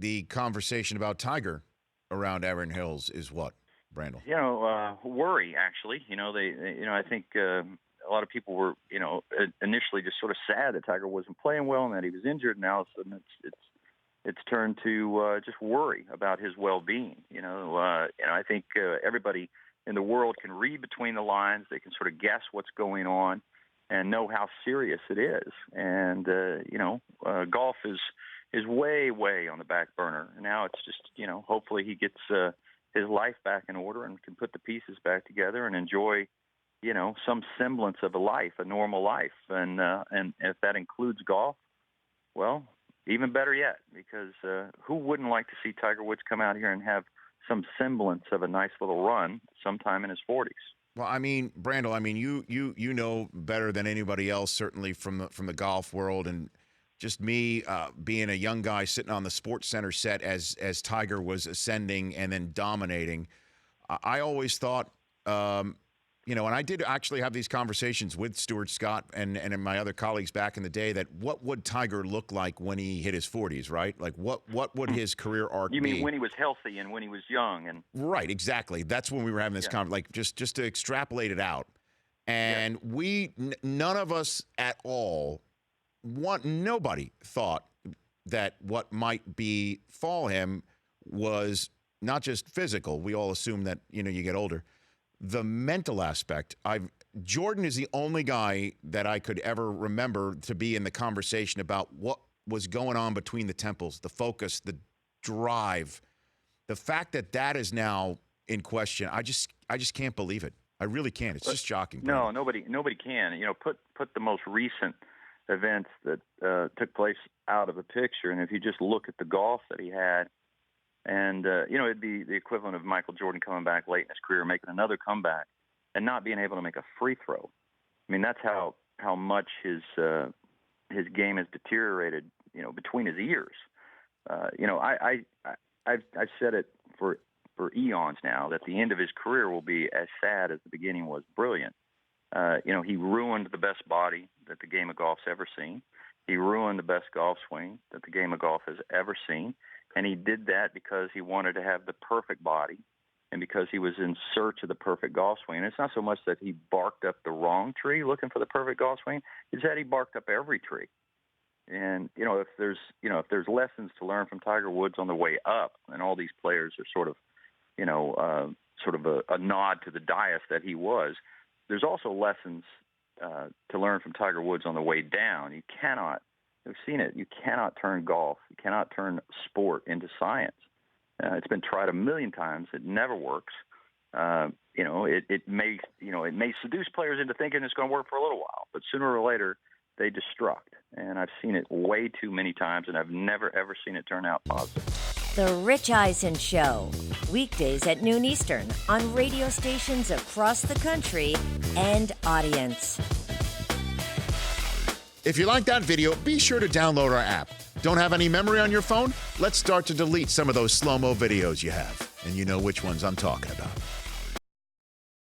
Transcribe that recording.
the conversation about Tiger around Erin Hills is what, Brandel? Worry, actually. I think a lot of people were, initially just sort of sad that Tiger wasn't playing well and that he was injured. Now all of a sudden it's turned to just worry about his well-being. I think everybody in the world can read between the lines. They can sort of guess what's going on and know how serious it is. And, golf is way, way on the back burner. Now it's just, hopefully he gets his life back in order and can put the pieces back together and enjoy, some semblance of a life, a normal life. And if that includes golf, well, even better yet, because who wouldn't like to see Tiger Woods come out here and have some semblance of a nice little run sometime in his 40s? Well, I mean, Brandel, you know better than anybody else, certainly from the golf world, and just me being a young guy sitting on the Sports Center set as Tiger was ascending and then dominating. I always thought, and I did actually have these conversations with Stuart Scott and my other colleagues back in the day, that what would Tiger look like when he hit his 40s, right? Like what would his career arc be? You mean when he was healthy and when he was young? And right, exactly. That's when we were having this conversation, like just to extrapolate it out. And none of us at all, nobody thought that what might befall him was not just physical. We all assume that, you get older. The mental aspect, Jordan is the only guy that I could ever remember to be in the conversation about what was going on between the temples, the focus, the drive. The fact that is now in question, I just can't believe it. I really can't. It's just shocking. No, nobody can. Put the most recent events that took place out of the picture, and if you just look at the golf that he had, and, it'd be the equivalent of Michael Jordan coming back late in his career, making another comeback, and not being able to make a free throw. I mean, that's how much his game has deteriorated, between his ears. I've said it for eons now that the end of his career will be as sad as the beginning was brilliant. He ruined the best body that the game of golf's ever seen. He ruined the best golf swing that the game of golf has ever seen. And he did that because he wanted to have the perfect body and because he was in search of the perfect golf swing. And it's not so much that he barked up the wrong tree looking for the perfect golf swing, it's that he barked up every tree. And, if there's lessons to learn from Tiger Woods on the way up, and all these players are sort of a nod to the dais that he was, there's also lessons to learn from Tiger Woods on the way down. We've seen it. You cannot turn golf, you cannot turn sport into science. It's been tried a million times. It never works. It may seduce players into thinking it's going to work for a little while, but sooner or later they destruct. And I've seen it way too many times, and I've never, ever seen it turn out positive. The Rich Eisen Show, weekdays at noon Eastern on radio stations across the country and audience. If you like that video, be sure to download our app. Don't have any memory on your phone? Let's start to delete some of those slow-mo videos you have. And you know which ones I'm talking about.